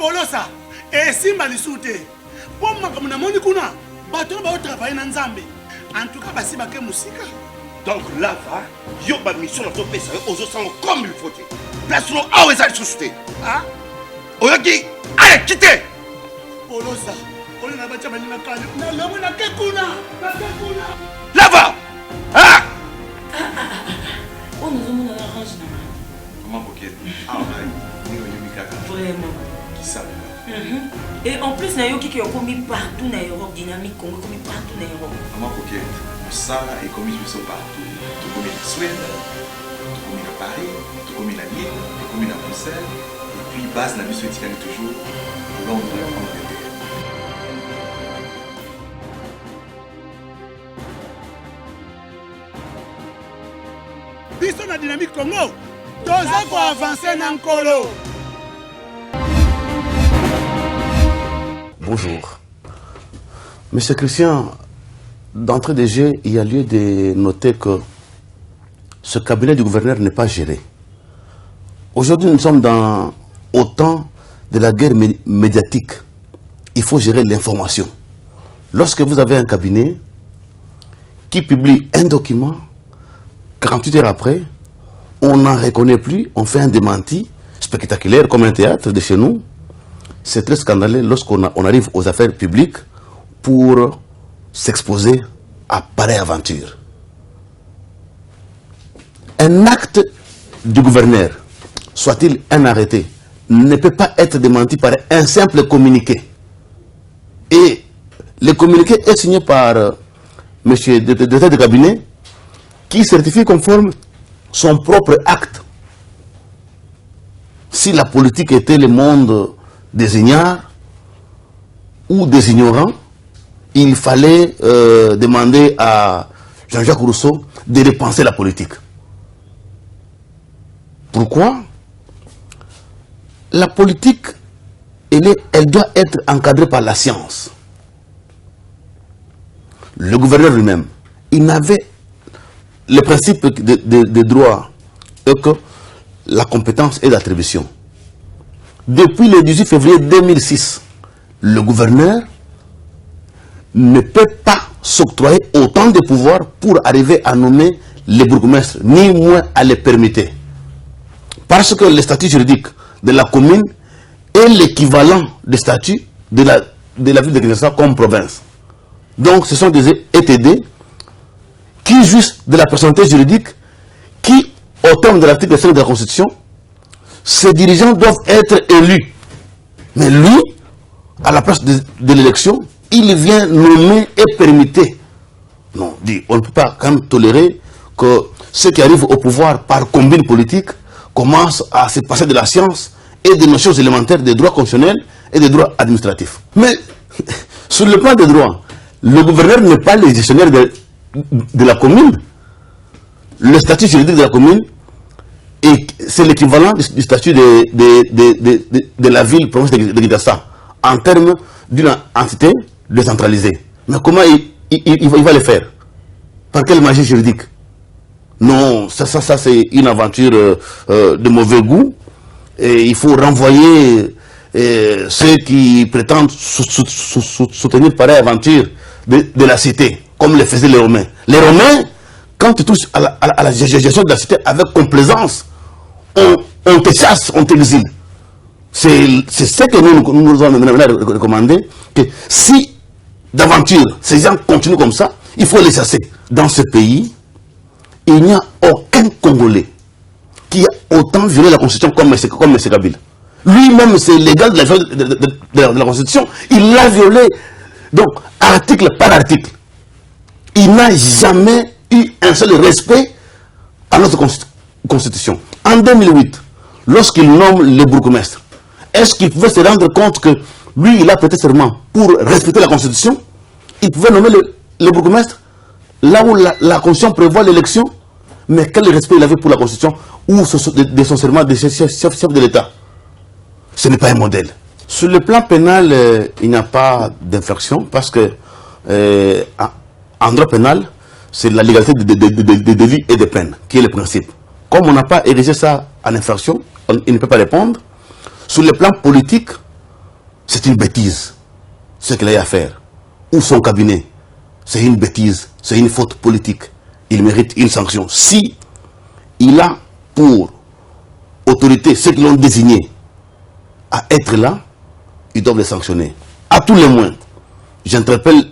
Polosa, et Simba Lissoute. Pour moi, comme on a kuna, bateau va travailler dans Zambie. En tout cas, c'est ma musique. Donc là, il y a une mission dans ton pays, aux autres comme il faut. Place nous à où est-ce que tu es? Ah? Oyaki, allez, quittez! Polosa, on a battu ma ligne à Kanye. On a Kekuna. Là-bas! Ah! On nous a mis dans la range. Comment vous êtes? Ah, vraiment. Qui ça? Et en plus, il y a qui ont commis partout dans l'Europe, dynamique, commis partout dans l'Europe. Comment vous êtes? Ça est commis partout. Tout comme en Suède, tout comme à Paris, tout comme à Lille, tout comme à Bruxelles. Et puis, base la mission est toujours Londres, Angleterre. Biso na dynamique Congo, toza ko avancer na nkolo. Bonjour. Monsieur Christian, d'entrée de jeu, il y a lieu de noter que ce cabinet du gouverneur n'est pas géré. Aujourd'hui, nous sommes au temps de la guerre médiatique. Il faut gérer l'information. Lorsque vous avez un cabinet qui publie un document, 48 heures après, on n'en reconnaît plus, on fait un démenti spectaculaire comme un théâtre de chez nous. C'est très scandaleux lorsqu'on arrive aux affaires publiques pour s'exposer à pareille aventure. Un acte du gouverneur, soit-il un arrêté, ne peut pas être démenti par un simple communiqué. Et le communiqué est signé par M. de cabinet qui certifie conforme son propre acte. Si la politique était le monde des ignares ou des ignorants, il fallait demander à Jean-Jacques Rousseau de repenser la politique. Pourquoi? La politique, elle doit être encadrée par la science. Le gouverneur lui-même, il n'avait le principe de droit est que la compétence est d'attribution. Depuis le 18 février 2006, le gouverneur ne peut pas s'octroyer autant de pouvoirs pour arriver à nommer les bourgmestres, ni moins à les permettre. Parce que le statut juridique de la commune est l'équivalent du statut de la ville de Kinshasa comme province. Donc ce sont des ETD qui jouissent de la personnalité juridique qui, au terme de l'article 5 de la Constitution, ces dirigeants doivent être élus. Mais lui, à la place de l'élection, il vient nommer et permettre. Non, on ne peut pas quand même tolérer que ceux qui arrivent au pouvoir par combine politique commencent à se passer de la science et de notions élémentaires des droits constitutionnels et des droits administratifs. Mais sur le plan des droits, le gouverneur n'est pas le gestionnaire de la commune. Le statut juridique de la commune, c'est l'équivalent du statut de la ville province de Kinshasa en termes d'une entité décentralisée. Mais comment il va le faire? Par quelle magie juridique? Non, ça c'est une aventure de mauvais goût. Et il faut renvoyer ceux qui prétendent soutenir pareille aventure de la cité, comme le faisaient les Romains. Les Romains, quand tu touches à la gestion de la cité avec complaisance, on te chasse, on t'exile. C'est ce que nous avons recommandé, que si d'aventure ces gens continuent comme ça, il faut les chasser. Dans ce pays, il n'y a aucun Congolais qui a autant violé la Constitution comme M. Kabila. Lui-même, c'est légal de la Constitution. Il l'a violé, donc, article par article. Il n'a jamais eu un seul respect à notre Constitution. En 2008, lorsqu'il nomme le bourgmestre, est-ce qu'il pouvait se rendre compte que lui, il a prêté serment pour respecter la Constitution? Il pouvait nommer le bourgmestre là où la Constitution prévoit l'élection, mais quel respect il avait pour la Constitution ou de son serment de chef de l'État? Ce n'est pas un modèle. Sur le plan pénal, il n'y a pas d'infraction parce que en droit pénal, c'est la légalité des délits et des peines qui est le principe. Comme on n'a pas érigé ça en infraction, il ne peut pas répondre. Sur le plan politique, c'est une bêtise ce qu'il a eu à faire. Ou son cabinet, c'est une bêtise, c'est une faute politique. Il mérite une sanction. Si il a pour autorité ceux qui l'ont désigné à être là, ils doivent les sanctionner. À tous les moins, j'interpelle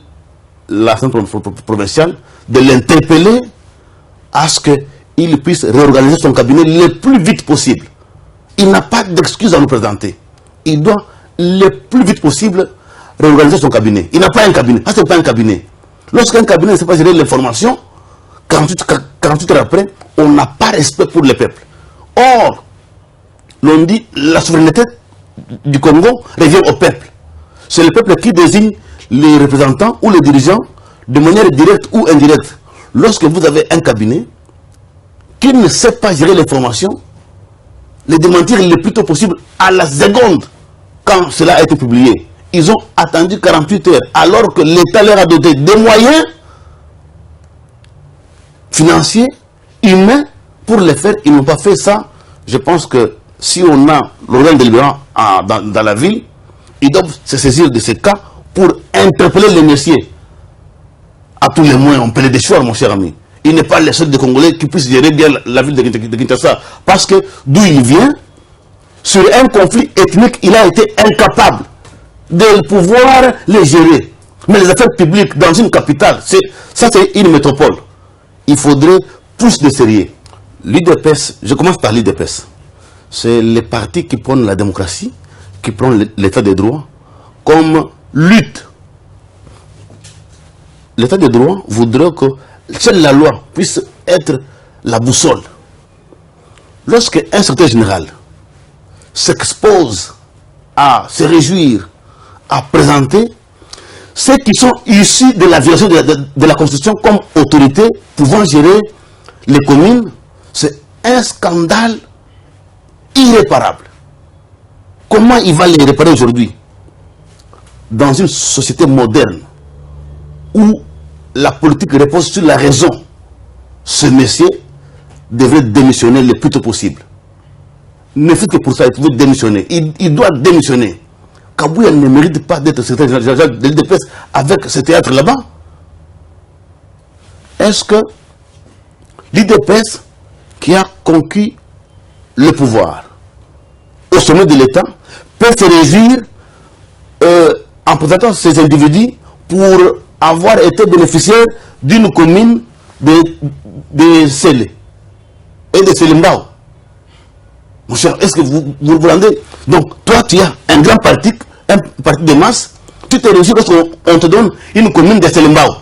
l'Assemblée provinciale de l'interpeller à ce qu'il puisse réorganiser son cabinet le plus vite possible. Il n'a pas d'excuse à nous présenter. Il doit le plus vite possible réorganiser son cabinet. Il n'a pas un cabinet. Ah, ce n'est pas un cabinet. Lorsqu'un cabinet ne sait pas gérer l'information, 48 heures après, on n'a pas respect pour le peuple. Or, l'on dit la souveraineté du Congo revient au peuple. C'est le peuple qui désigne les représentants ou les dirigeants de manière directe ou indirecte. Lorsque vous avez un cabinet qui ne sait pas gérer l'information, les démentir le plus tôt possible à la seconde quand cela a été publié. Ils ont attendu 48 heures alors que l'État leur a doté des moyens financiers, humains pour les faire. Ils n'ont pas fait ça. Je pense que si on a l'organe délibérant dans la ville, ils doivent se saisir de ces cas pour interpeller les messieurs. À tous les moyens, on peut les déchoir, mon cher ami. Il n'est pas le seul des Congolais qui puisse gérer bien la ville de Kinshasa. Parce que d'où il vient, sur un conflit ethnique, il a été incapable de pouvoir les gérer. Mais les affaires publiques dans une capitale, ça c'est une métropole. Il faudrait plus de sérieux. L'UDPS, je commence par l'UDPS. C'est les partis qui prennent la démocratie, qui prennent l'état de droit comme lutte. L'état de droit voudrait que seule la loi puisse être la boussole. Lorsque un secrétaire général s'expose à se réjouir, à présenter ceux qui sont issus de la violation de la Constitution comme autorité pouvant gérer les communes, c'est un scandale irréparable. Comment il va les réparer aujourd'hui? Dans une société moderne où la politique repose sur la raison, ce monsieur devrait démissionner le plus tôt possible. Ne fait que pour ça, il pouvait démissionner. Il doit démissionner. Kabouya ne mérite pas d'être secrétaire général de l'UDPS avec ce théâtre là-bas. Est-ce que l'UDPS qui a conquis le pouvoir au sommet de l'État peut se réjouir en présentant ces individus pour avoir été bénéficiaire d'une commune de Sélé et de Selimbao? Mon cher, est-ce que vous vous rendez? Donc, toi, tu as un grand parti de masse, tu te réjouis lorsqu'on te donne une commune de Selimbao.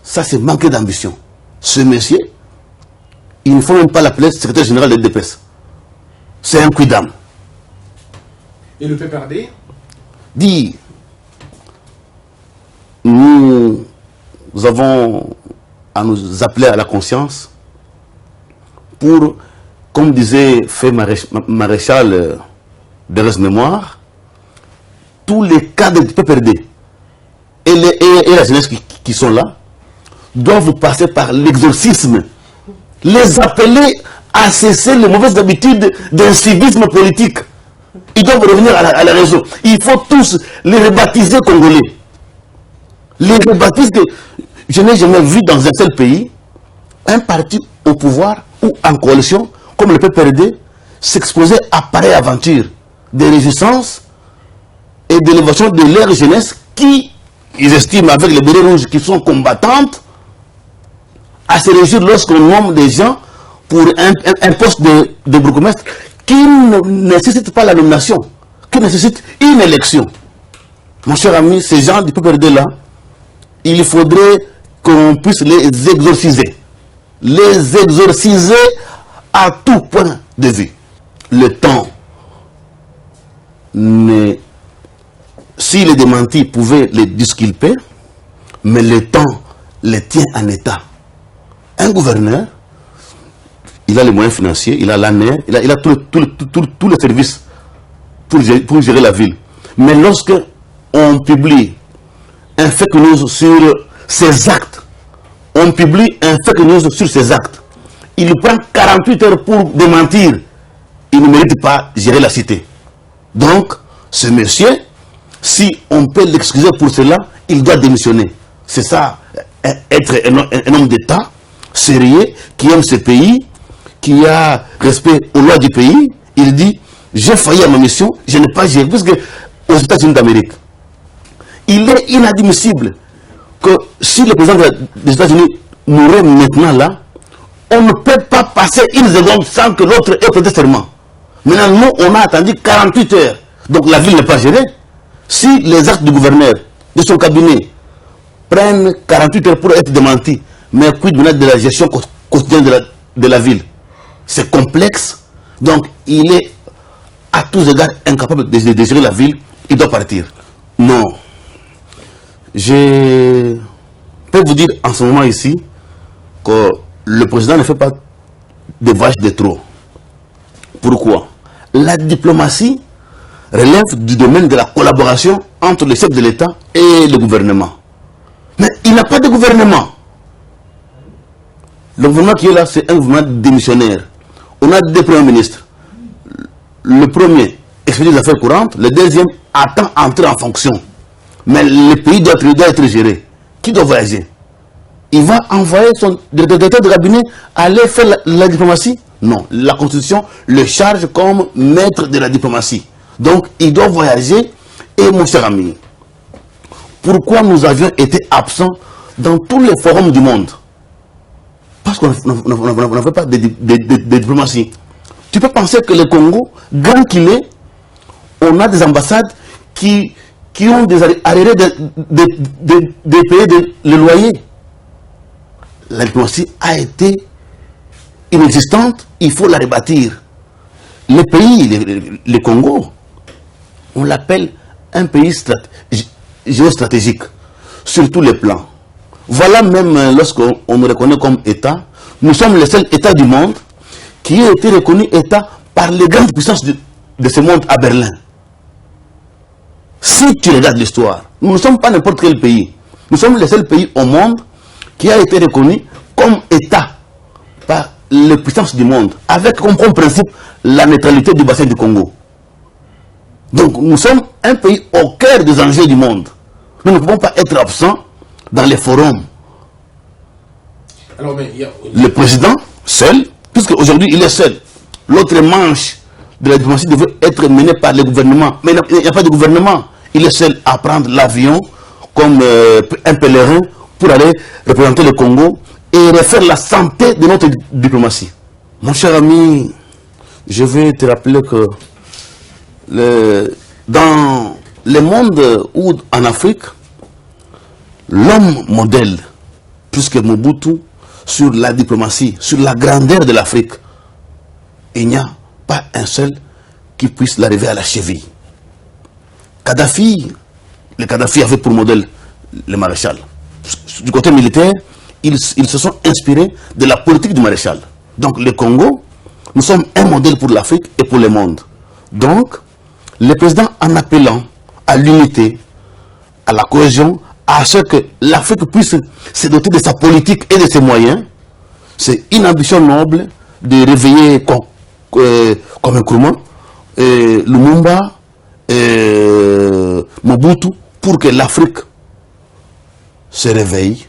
Ça, c'est manquer d'ambition. Ce monsieur, il ne faut même pas l'appeler secrétaire général de l'UDPS. C'est un quidam. Et le PPRD dit, nous avons à nous appeler à la conscience pour, comme disait fait maréchal de mémoire, tous les cadres du PPRD et la jeunesse qui sont là doivent passer par l'exorcisme, les appeler à cesser les mauvaises habitudes d'un civisme politique. Ils doivent revenir à la raison. Il faut tous les rebaptiser congolais. Les rebaptiser que je n'ai jamais vu dans un seul pays un parti au pouvoir ou en coalition comme le PPRD s'exposer à pareille aventure de résistance et d'élévation de leur jeunesse qui, ils estiment avec les bérets rouges qui sont combattantes, à se réjouir lorsqu'on nomme des gens pour un poste de bourgmestre qui ne nécessite pas la nomination, qui nécessite une élection. Mon cher ami, ces gens du PPRD là, il faudrait qu'on puisse les exorciser. Les exorciser à tout point de vue. Le temps, si les démentis pouvaient les disculper, mais le temps les tient en état. Un gouverneur, il a les moyens financiers, il a l'ANER, il a tous les services pour gérer la ville. Mais lorsque on publie un fake news sur ses actes, on publie un fake news sur ses actes, il prend 48 heures pour démentir, il ne mérite pas gérer la cité. Donc, ce monsieur, si on peut l'excuser pour cela, il doit démissionner. C'est ça, être un homme d'État sérieux, qui aime ce pays, qui a respect aux lois du pays. Il dit, j'ai failli à ma mission, je n'ai pas géré. Puisque aux États-Unis d'Amérique, il est inadmissible que si le président des États-Unis mourait maintenant là, on ne peut pas passer une seconde sans que l'autre ait prêté serment. Maintenant, nous, on a attendu 48 heures. Donc la ville n'est pas gérée. Si les actes du gouverneur, de son cabinet, prennent 48 heures pour être démentis, mais quid de la gestion quotidienne de la ville? C'est complexe. Donc il est à tous égards incapable de gérer la ville. Il doit partir. Non. Je peux vous dire en ce moment ici que le président ne fait pas de vaches de trop. Pourquoi? La diplomatie relève du domaine de la collaboration entre le chef de l'État et le gouvernement. Mais il n'a pas de gouvernement. Le gouvernement qui est là, c'est un gouvernement démissionnaire. On a deux premiers ministres. Le premier expédie les affaires courantes, le deuxième attend entrer en fonction. Mais le pays doit être géré. Qui doit voyager? Il va envoyer son directeur de cabinet aller faire la diplomatie? Non. La Constitution le charge comme maître de la diplomatie. Donc, il doit voyager. Et mon cher ami, pourquoi nous avions été absents dans tous les forums du monde? Parce qu'on n'a fait pas de diplomatie. Tu peux penser que le Congo, grand qu'il est, on a des ambassades qui ont des arrêts de payer le loyer. La diplomatie a été inexistante, il faut la rebâtir. Le pays, le Congo, on l'appelle un pays géostratégique sur tous les plans. Voilà, même lorsqu'on nous reconnaît comme État, nous sommes le seul État du monde qui a été reconnu État par les grandes puissances de ce monde à Berlin. Si tu regardes l'histoire, nous ne sommes pas n'importe quel pays. Nous sommes le seul pays au monde qui a été reconnu comme État par les puissances du monde, avec comme principe la neutralité du bassin du Congo. Donc nous sommes un pays au cœur des enjeux du monde. Nous ne pouvons pas être absents dans les forums. Alors, le président, seul, puisque aujourd'hui il est seul, l'autre manche de la diplomatie devait être menée par le gouvernement. Mais il n'y a pas de gouvernement. Il est seul à prendre l'avion comme un pèlerin pour aller représenter le Congo et refaire la santé de notre diplomatie. Mon cher ami, je vais te rappeler que dans le monde ou en Afrique, l'homme modèle, plus que Mobutu, sur la diplomatie, sur la grandeur de l'Afrique, il n'y a pas un seul qui puisse l'arriver à la cheville. Le Kadhafi avait pour modèle le maréchal. Du côté militaire, ils se sont inspirés de la politique du maréchal. Donc le Congo, nous sommes un modèle pour l'Afrique et pour le monde. Donc, le président, en appelant à l'unité, à la cohésion, à ce que l'Afrique puisse se doter de sa politique et de ses moyens, c'est une ambition noble de réveiller comme un Nkrumah, Lumumba, Mobutu, pour que l'Afrique se réveille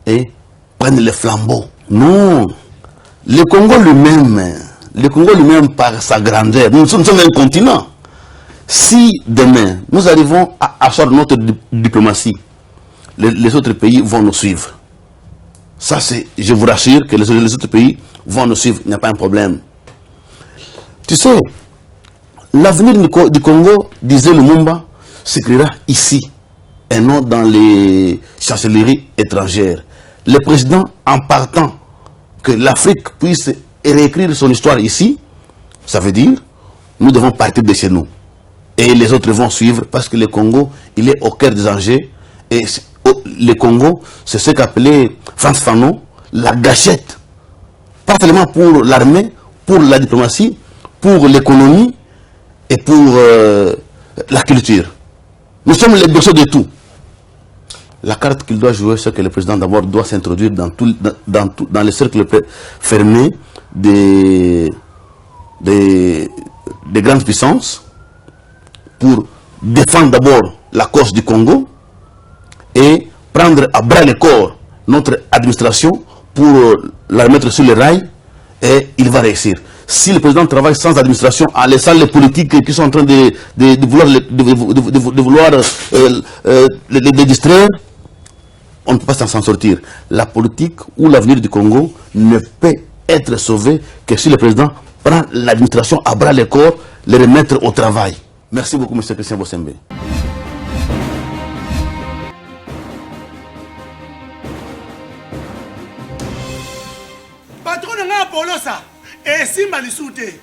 et prenne le flambeau. Non, le Congo lui-même par sa grandeur, nous sommes un continent. Si demain nous arrivons à asseoir notre diplomatie, les autres pays vont nous suivre. Ça, je vous rassure que les autres pays vont nous suivre, il n'y a pas un problème. Tu sais, l'avenir du Congo, disait Lumumba, s'écrira ici, et non dans les chancelleries étrangères. Le président, en partant que l'Afrique puisse réécrire son histoire ici, ça veut dire, nous devons partir de chez nous. Et les autres vont suivre parce que le Congo, il est au cœur des enjeux. Et le Congo, c'est ce qu'appelait Frantz Fanon la gâchette. Pas seulement pour l'armée, pour la diplomatie, pour l'économie et pour la culture. Nous sommes les dossiers de tout. La carte qu'il doit jouer, c'est que le président d'abord doit s'introduire dans les cercles fermés des des grandes puissances pour défendre d'abord la cause du Congo et prendre à bras le corps notre administration pour la remettre sur les rails, et il va réussir. Si le président travaille sans administration, en laissant les politiques qui sont en train de vouloir les distraire, on ne peut pas s'en sortir. La politique ou l'avenir du Congo ne peut être sauvé que si le président prend l'administration à bras le corps, les remettre au travail. Merci beaucoup, M. Christian Bossembe. Patron nga Polosa, esimba lisute.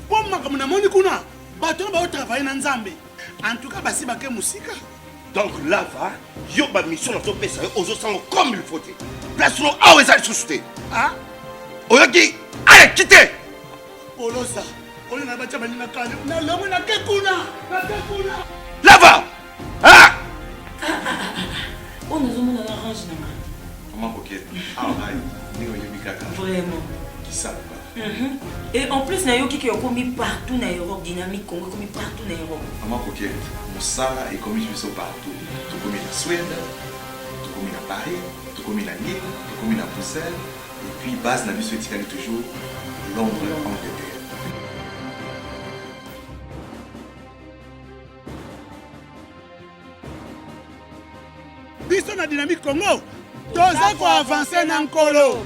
Po makamuna moni kuna, bato ba travailler na Nzambe. En tout cas, basi bake musika. Donc là, va, yo ba mission na to pesa yo ozo sango comme il faut. Place no awe za susute. Ah? Oyoki, allez quitter. Polosa, on na bacha balina kale. Na lomo na kekuna, na kekuna. Là va. Ah! On nous a arrangé. Comment coquette? Ah, Vraiment. Qui ça? Et en plus, Nayo qui est commis partout en Europe, dynamique, Congo commis partout en Europe. Maman coquette, mon Sara est commis partout. Tout commis en Suède, tout commis à Paris, tout commis à Lille, tout commis à Bruxelles. Et puis, base n'a vu ce tirage toujours Londres, Angleterre. Biso na dynamique Congo, toza ko avancer na nkolo.